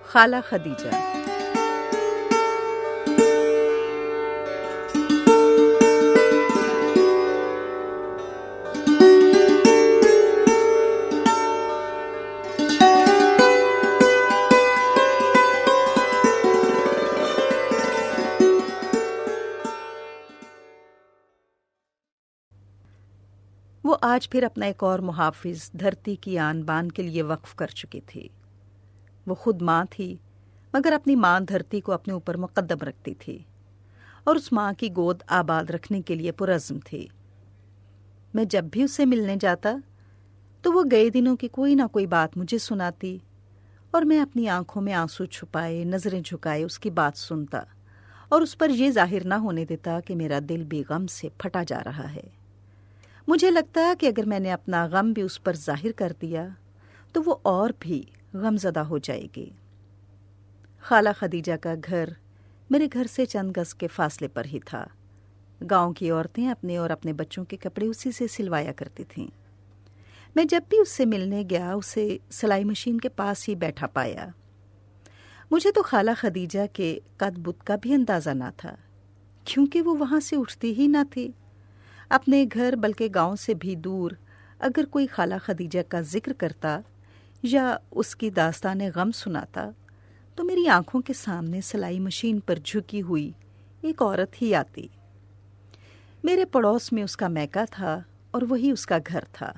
خالہ خدیجہ۔ وہ آج پھر اپنا ایک اور محافظ دھرتی کی آن بان کے لیے وقف کر چکی تھی۔ وہ خود ماں تھی، مگر اپنی ماں دھرتی کو اپنے اوپر مقدم رکھتی تھی اور اس ماں کی گود آباد رکھنے کے لیے پرعزم تھی۔ میں جب بھی اس سے ملنے جاتا تو وہ گئے دنوں کی کوئی نہ کوئی بات مجھے سناتی اور میں اپنی آنکھوں میں آنسو چھپائے، نظریں جھکائے اس کی بات سنتا اور اس پر یہ ظاہر نہ ہونے دیتا کہ میرا دل بھی غم سے پھٹا جا رہا ہے۔ مجھے لگتا کہ اگر میں نے اپنا غم بھی اس پر ظاہر کر دیا تو وہ اور بھی غم زدہ ہو جائے گی۔ خالہ خدیجہ کا گھر میرے گھر سے چند گز کے فاصلے پر ہی تھا۔ گاؤں کی عورتیں اپنے اور اپنے بچوں کے کپڑے اسی سے سلوایا کرتی تھیں۔ میں جب بھی اس سے ملنے گیا اسے سلائی مشین کے پاس ہی بیٹھا پایا۔ مجھے تو خالہ خدیجہ کے قد بت کا بھی اندازہ نہ تھا، کیونکہ وہ وہاں سے اٹھتی ہی نہ تھی۔ اپنے گھر بلکہ گاؤں سے بھی دور اگر کوئی خالہ خدیجہ کا ذکر کرتا یا اس کی داستان غم سناتا تو میری آنکھوں کے سامنے سلائی مشین پر جھکی ہوئی ایک عورت ہی آتی۔ میرے پڑوس میں اس کا میکہ تھا اور وہی اس کا گھر تھا۔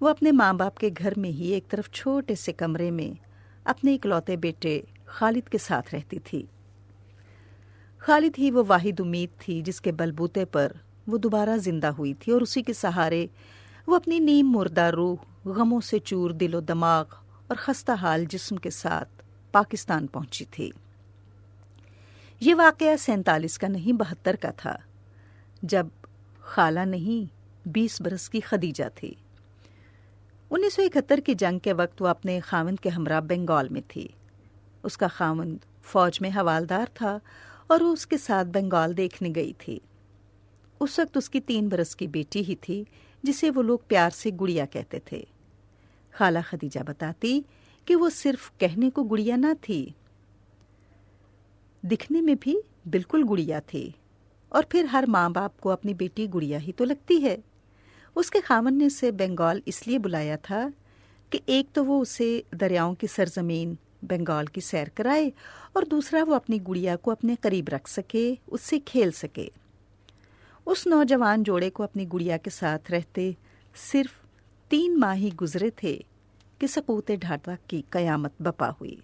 وہ اپنے ماں باپ کے گھر میں ہی ایک طرف چھوٹے سے کمرے میں اپنے اکلوتے بیٹے خالد کے ساتھ رہتی تھی۔ خالد ہی وہ واحد امید تھی جس کے بلبوتے پر وہ دوبارہ زندہ ہوئی تھی اور اسی کے سہارے وہ اپنی نیم مردہ روح، غموں سے چور دل و دماغ اور خستہ حال جسم کے ساتھ پاکستان پہنچی تھی۔ یہ واقعہ 47 کا نہیں 72 کا تھا، جب خالہ نہیں 20 برس کی خدیجہ تھی۔ 1971 کی جنگ کے وقت وہ اپنے خاوند کے ہمراہ بنگال میں تھی۔ اس کا خاوند فوج میں حوالدار تھا اور وہ اس کے ساتھ بنگال دیکھنے گئی تھی۔ اس وقت اس کی 3 برس کی بیٹی ہی تھی جسے وہ لوگ پیار سے گڑیا کہتے تھے۔ خالہ خدیجہ بتاتی کہ وہ صرف کہنے کو گڑیا نہ تھی، دکھنے میں بھی بالکل گڑیا تھی، اور پھر ہر ماں باپ کو اپنی بیٹی گڑیا ہی تو لگتی ہے۔ اس کے خاوند نے اسے بنگال اس لیے بلایا تھا کہ ایک تو وہ اسے دریاؤں کی سرزمین بنگال کی سیر کرائے اور دوسرا وہ اپنی گڑیا کو اپنے قریب رکھ سکے، اس سے کھیل سکے۔ اس نوجوان جوڑے کو اپنی گڑیا کے ساتھ رہتے صرف 3 ماہ ہی گزرے تھے کہ سقوط ڈھاٹا کی قیامت بپا ہوئی۔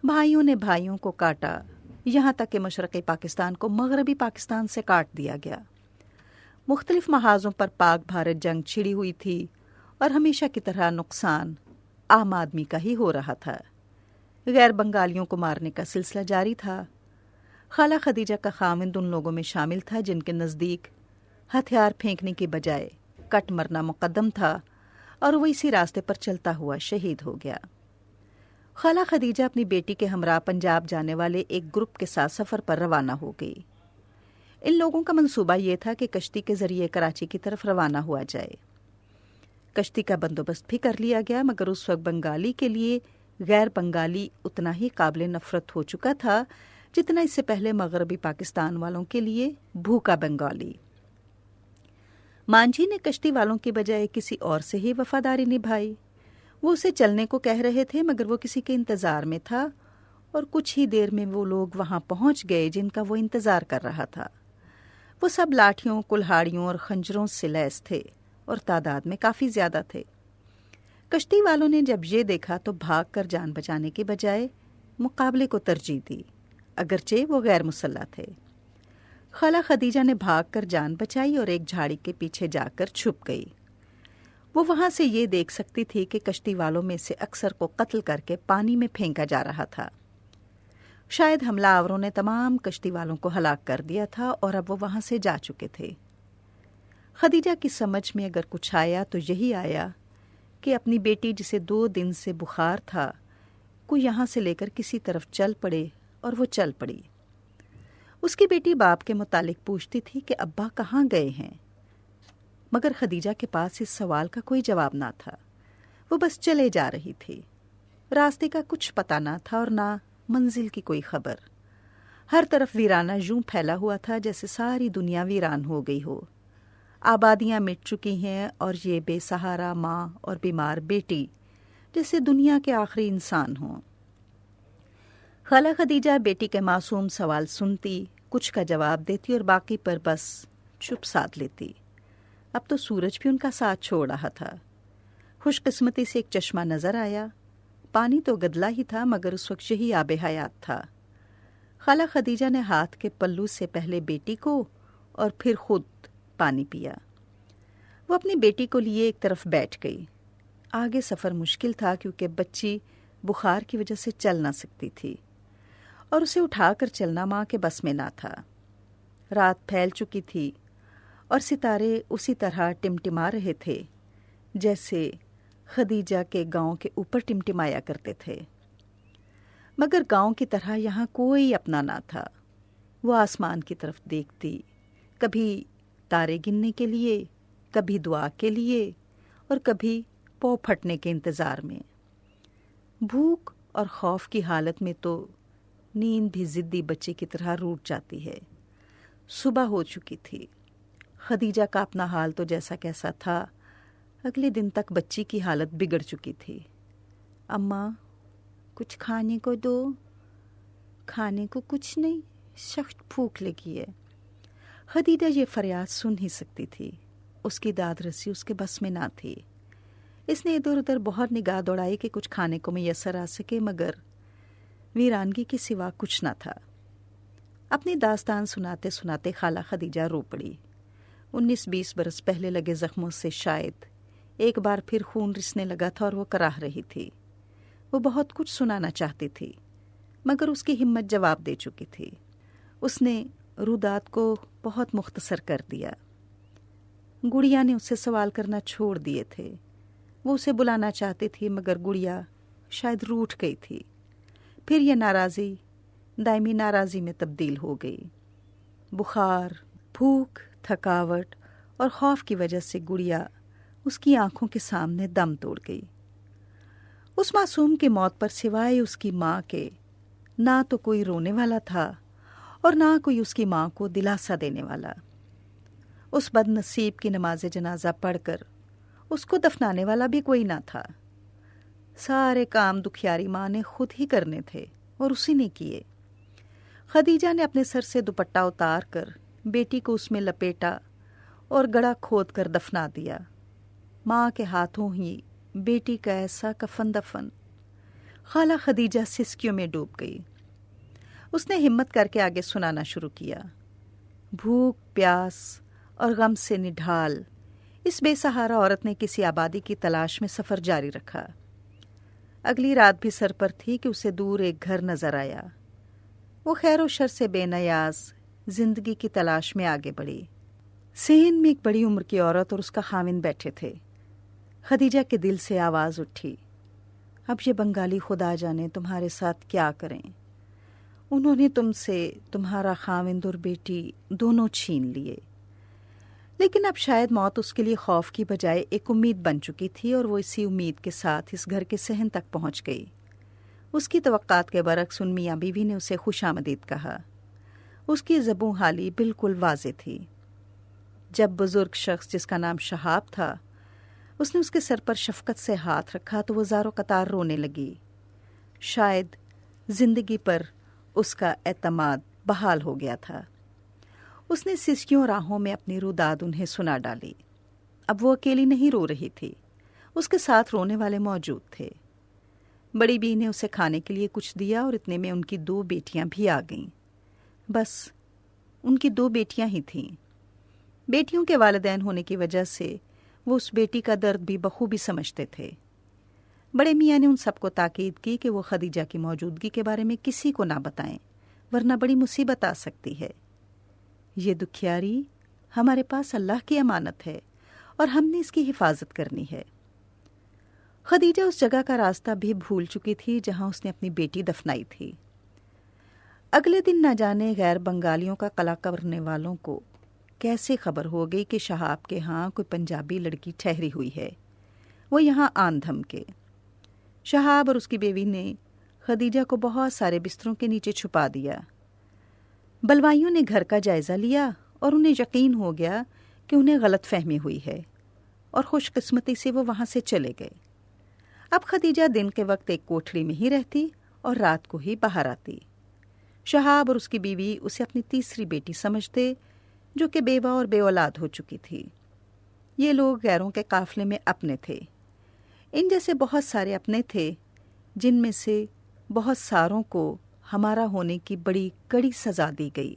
بھائیوں نے بھائیوں کو کاٹا، یہاں تک کہ مشرقی پاکستان کو مغربی پاکستان سے کاٹ دیا گیا۔ مختلف محاذوں پر پاک بھارت جنگ چھڑی ہوئی تھی اور ہمیشہ کی طرح نقصان عام آدمی کا ہی ہو رہا تھا۔ غیر بنگالیوں کو مارنے کا سلسلہ جاری تھا۔ خالہ خدیجہ کا خاوند ان لوگوں میں شامل تھا جن کے نزدیک ہتھیار پھینکنے کی بجائے کٹ مرنا مقدم تھا، اور وہ اسی راستے پر چلتا ہوا شہید ہو گیا۔ خالہ خدیجہ اپنی بیٹی کے ہمراہ پنجاب جانے والے ایک گروپ کے ساتھ سفر پر روانہ ہو گئی۔ ان لوگوں کا منصوبہ یہ تھا کہ کشتی کے ذریعے کراچی کی طرف روانہ ہوا جائے۔ کشتی کا بندوبست بھی کر لیا گیا، مگر اس وقت بنگالی کے لیے غیر بنگالی اتنا ہی قابل نفرت ہو چکا تھا جتنا اس سے پہلے مغربی پاکستان والوں کے لیے بھوکا بنگالی۔ مانجھی نے کشتی والوں کی بجائے کسی اور سے ہی وفاداری نبھائی۔ وہ اسے چلنے کو کہہ رہے تھے مگر وہ کسی کے انتظار میں تھا، اور کچھ ہی دیر میں وہ لوگ وہاں پہنچ گئے جن کا وہ انتظار کر رہا تھا۔ وہ سب لاٹھیوں، کلہاڑیوں اور خنجروں سے لیس تھے اور تعداد میں کافی زیادہ تھے۔ کشتی والوں نے جب یہ دیکھا تو بھاگ کر جان بچانے کے بجائے مقابلے کو ترجیح دی، اگرچہ وہ غیر مسلح تھے۔ خالہ خدیجہ نے بھاگ کر جان بچائی اور ایک جھاڑی کے پیچھے جا کر چھپ گئی۔ وہ وہاں سے یہ دیکھ سکتی تھی کہ کشتی والوں میں سے اکثر کو قتل کر کے پانی میں پھینکا جا رہا تھا۔ شاید حملہ آوروں نے تمام کشتی والوں کو ہلاک کر دیا تھا اور اب وہ وہاں سے جا چکے تھے۔ خدیجہ کی سمجھ میں اگر کچھ آیا تو یہی آیا کہ اپنی بیٹی جسے 2 دن سے بخار تھا کو یہاں سے لے کر کسی طرف چل پڑے، اور وہ چل پڑی۔ اس کی بیٹی باپ کے متعلق پوچھتی تھی کہ ابا کہاں گئے ہیں، مگر خدیجہ کے پاس اس سوال کا کوئی جواب نہ تھا۔ وہ بس چلے جا رہی تھی۔ راستے کا کچھ پتہ نہ تھا اور نہ منزل کی کوئی خبر۔ ہر طرف ویرانہ یوں پھیلا ہوا تھا جیسے ساری دنیا ویران ہو گئی ہو۔ آبادیاں مٹ چکی ہیں اور یہ بے سہارا ماں اور بیمار بیٹی جیسے دنیا کے آخری انسان ہوں۔ خالہ خدیجہ بیٹی کے معصوم سوال سنتی، کچھ کا جواب دیتی اور باقی پر بس چپ ساتھ لیتی۔ اب تو سورج بھی ان کا ساتھ چھوڑ رہا تھا۔ خوش قسمتی سے ایک چشمہ نظر آیا۔ پانی تو گدلا ہی تھا مگر اس وقت یہی آب حیات تھا۔ خالہ خدیجہ نے ہاتھ کے پلو سے پہلے بیٹی کو اور پھر خود پانی پیا۔ وہ اپنی بیٹی کو لیے ایک طرف بیٹھ گئی۔ آگے سفر مشکل تھا کیونکہ بچی بخار کی وجہ سے چل نہ سکتی تھی اور اسے اٹھا کر چلنا ماں کے بس میں نہ تھا۔ رات پھیل چکی تھی اور ستارے اسی طرح ٹمٹما رہے تھے جیسے خدیجہ کے گاؤں کے اوپر ٹمٹمایا کرتے تھے، مگر گاؤں کی طرح یہاں کوئی اپنا نہ تھا۔ وہ آسمان کی طرف دیکھتی، کبھی تارے گننے کے لیے، کبھی دعا کے لیے اور کبھی پو پھٹنے کے انتظار میں۔ بھوک اور خوف کی حالت میں تو نیند بھی ضدی بچے کی طرح روٹ جاتی ہے۔ صبح ہو چکی تھی۔ خدیجہ کا اپنا حال تو جیسا کیسا تھا، اگلے دن تک بچی کی حالت بگڑ چکی تھی۔ اماں کچھ کھانے کو دو۔ کھانے کو کچھ نہیں، سخت بھوک لگی ہے۔ خدیجہ یہ فریاد سن ہی سکتی تھی، اس کی داد رسی اس کے بس میں نہ تھی۔ اس نے ادھر ادھر بہت نگاہ دوڑائی کہ کچھ کھانے کو میسر آ سکے، مگر ویرانگی کے سوا کچھ نہ تھا۔ اپنی داستان سناتے سناتے خالہ خدیجہ رو پڑی۔ 19-20 برس پہلے لگے زخموں سے شاید ایک بار پھر خون رسنے لگا تھا اور وہ کراہ رہی تھی۔ وہ بہت کچھ سنانا چاہتی تھی مگر اس کی ہمت جواب دے چکی تھی۔ اس نے رودات کو بہت مختصر کر دیا۔ گڑیا نے اس سے سوال کرنا چھوڑ دیے تھے۔ وہ اسے بلانا چاہتی تھی مگر گڑیا شاید روٹھ گئی تھی۔ پھر یہ ناراضی دائمی ناراضی میں تبدیل ہو گئی۔ بخار، بھوک، تھکاوٹ اور خوف کی وجہ سے گڑیا اس کی آنکھوں کے سامنے دم توڑ گئی۔ اس معصوم کی موت پر سوائے اس کی ماں کے نہ تو کوئی رونے والا تھا اور نہ کوئی اس کی ماں کو دلاسا دینے والا۔ اس بد نصیب کی نماز جنازہ پڑھ کر اس کو دفنانے والا بھی کوئی نہ تھا۔ سارے کام دکھیاری ماں نے خود ہی کرنے تھے اور اسی نے کیے۔ خدیجہ نے اپنے سر سے دوپٹہ اتار کر بیٹی کو اس میں لپیٹا اور گڑھا کھود کر دفنا دیا۔ ماں کے ہاتھوں ہی بیٹی کا ایسا کفن دفن۔ خالہ خدیجہ سسکیوں میں ڈوب گئی۔ اس نے ہمت کر کے آگے سنانا شروع کیا۔ بھوک، پیاس اور غم سے نڈھال اس بے سہارا عورت نے کسی آبادی کی تلاش میں سفر جاری رکھا۔ اگلی رات بھی سر پر تھی کہ اسے دور ایک گھر نظر آیا۔ وہ خیر و شر سے بے نیاز زندگی کی تلاش میں آگے بڑھی۔ صحن میں ایک بڑی عمر کی عورت اور اس کا خاوند بیٹھے تھے۔ خدیجہ کے دل سے آواز اٹھی، اب یہ بنگالی خدا جانے تمہارے ساتھ کیا کریں۔ انہوں نے تم سے تمہارا خاوند اور بیٹی دونوں چھین لیے، لیکن اب شاید موت اس کے لیے خوف کی بجائے ایک امید بن چکی تھی اور وہ اسی امید کے ساتھ اس گھر کے صحن تک پہنچ گئی۔ اس کی توقعات کے برعکس ان میاں بیوی نے اسے خوش آمدید کہا۔ اس کی زبوں حالی بالکل واضح تھی۔ جب بزرگ شخص جس کا نام شہاب تھا اس نے اس کے سر پر شفقت سے ہاتھ رکھا تو وہ زار و قطار رونے لگی۔ شاید زندگی پر اس کا اعتماد بحال ہو گیا تھا۔ اس نے سسکیوں راہوں میں اپنی روداد انہیں سنا ڈالی۔ اب وہ اکیلی نہیں رو رہی تھی، اس کے ساتھ رونے والے موجود تھے۔ بڑی بی نے اسے کھانے کے لیے کچھ دیا اور اتنے میں ان کی 2 بیٹیاں بھی آ گئیں۔ بس ان کی 2 بیٹیاں ہی تھیں۔ بیٹیوں کے والدین ہونے کی وجہ سے وہ اس بیٹی کا درد بھی بخوبی سمجھتے تھے۔ بڑے میاں نے ان سب کو تاکید کی کہ وہ خدیجہ کی موجودگی کے بارے میں کسی کو نہ بتائیں ورنہ بڑی مصیبت آ سکتی ہے۔ یہ دکھیاری ہمارے پاس اللہ کی امانت ہے اور ہم نے اس کی حفاظت کرنی ہے۔ خدیجہ اس جگہ کا راستہ بھی بھول چکی تھی جہاں اس نے اپنی بیٹی دفنائی تھی۔ اگلے دن نہ جانے غیر بنگالیوں کا قلع کرنے والوں کو کیسے خبر ہو گئی کہ شہاب کے ہاں کوئی پنجابی لڑکی ٹھہری ہوئی ہے۔ وہ یہاں آن دھم کے شہاب اور اس کی بیوی نے خدیجہ کو بہت سارے بستروں کے نیچے چھپا دیا۔ بلوائیوں نے گھر کا جائزہ لیا اور انہیں یقین ہو گیا کہ انہیں غلط فہمی ہوئی ہے، اور خوش قسمتی سے وہ وہاں سے چلے گئے۔ اب خدیجہ دن کے وقت ایک کوٹھڑی میں ہی رہتی اور رات کو ہی باہر آتی۔ شہاب اور اس کی بیوی اسے اپنی تیسری بیٹی سمجھتے، جو کہ بیوہ اور بے اولاد ہو چکی تھی۔ یہ لوگ غیروں کے قافلے میں اپنے تھے۔ ان جیسے بہت سارے اپنے تھے، جن میں سے بہت ساروں کو ہمارا ہونے کی بڑی کڑی سزا دی گئی۔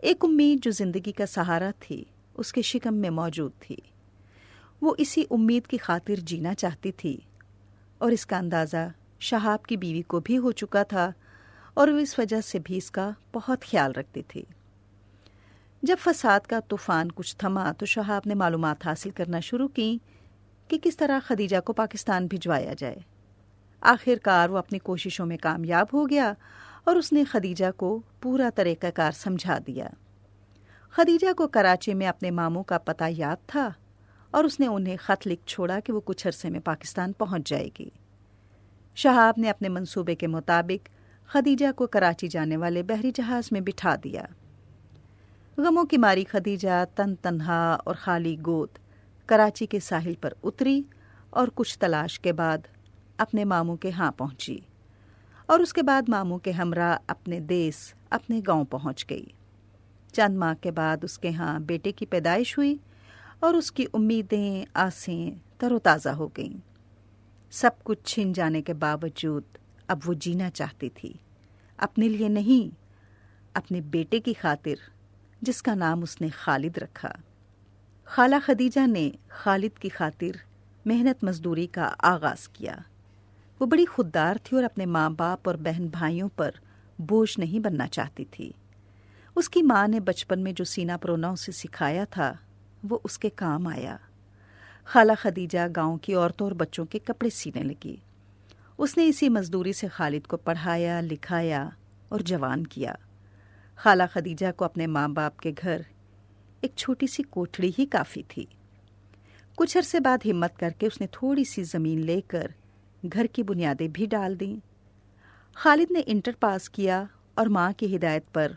ایک امید جو زندگی کا سہارا تھی اس کے شکم میں موجود تھی۔ وہ اسی امید کی خاطر جینا چاہتی تھی، اور اس کا اندازہ شہاب کی بیوی کو بھی ہو چکا تھا، اور وہ اس وجہ سے بھی اس کا بہت خیال رکھتی تھی۔ جب فساد کا طوفان کچھ تھما تو شہاب نے معلومات حاصل کرنا شروع کی کہ کس طرح خدیجہ کو پاکستان بھجوایا جائے۔ آخر کار وہ اپنی کوششوں میں کامیاب ہو گیا اور اس نے خدیجہ کو پورا طریقہ کار سمجھا دیا۔ خدیجہ کو کراچی میں اپنے ماموں کا پتہ یاد تھا، اور اس نے انہیں خط لکھ چھوڑا کہ وہ کچھ عرصے میں پاکستان پہنچ جائے گی۔ شہاب نے اپنے منصوبے کے مطابق خدیجہ کو کراچی جانے والے بحری جہاز میں بٹھا دیا۔ غموں کی ماری خدیجہ تن تنہا اور خالی گود کراچی کے ساحل پر اتری اور کچھ تلاش کے بعد اپنے ماموں کے ہاں پہنچی، اور اس کے بعد ماموں کے ہمراہ اپنے دیس اپنے گاؤں پہنچ گئی۔ چند ماہ کے بعد اس کے ہاں بیٹے کی پیدائش ہوئی، اور اس کی امیدیں آسیں تر و تازہ ہو گئیں۔ سب کچھ چھن جانے کے باوجود اب وہ جینا چاہتی تھی، اپنے لیے نہیں، اپنے بیٹے کی خاطر، جس کا نام اس نے خالد رکھا۔ خالہ خدیجہ نے خالد کی خاطر محنت مزدوری کا آغاز کیا۔ وہ بڑی خوددار تھی اور اپنے ماں باپ اور بہن بھائیوں پر بوجھ نہیں بننا چاہتی تھی۔ اس کی ماں نے بچپن میں جو سینہ پرونا اسے سکھایا تھا وہ اس کے کام آیا۔ خالہ خدیجہ گاؤں کی عورتوں اور بچوں کے کپڑے سینے لگی۔ اس نے اسی مزدوری سے خالد کو پڑھایا، لکھایا اور جوان کیا۔ خالہ خدیجہ کو اپنے ماں باپ کے گھر ایک چھوٹی سی کوٹھڑی ہی کافی تھی۔ کچھ عرصے بعد ہمت کر کے اس نے تھوڑی سی زمین لے کر گھر کی بنیادیں بھی ڈال دیں۔ خالد نے انٹر پاس کیا اور ماں کی ہدایت پر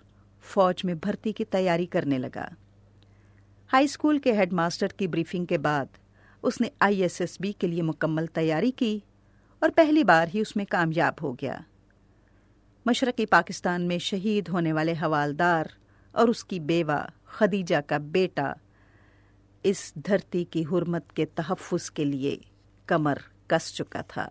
فوج میں بھرتی کی تیاری کرنے لگا۔ ہائی اسکول کے ہیڈ ماسٹر کی بریفنگ کے بعد اس نے ISSB کے لیے مکمل تیاری کی اور پہلی بار ہی اس میں کامیاب ہو گیا۔ مشرقی پاکستان میں شہید ہونے والے حوالدار اور اس کی بیوہ خدیجہ کا بیٹا اس دھرتی کی حرمت کے تحفظ کے لیے کمر کس چکا تھا۔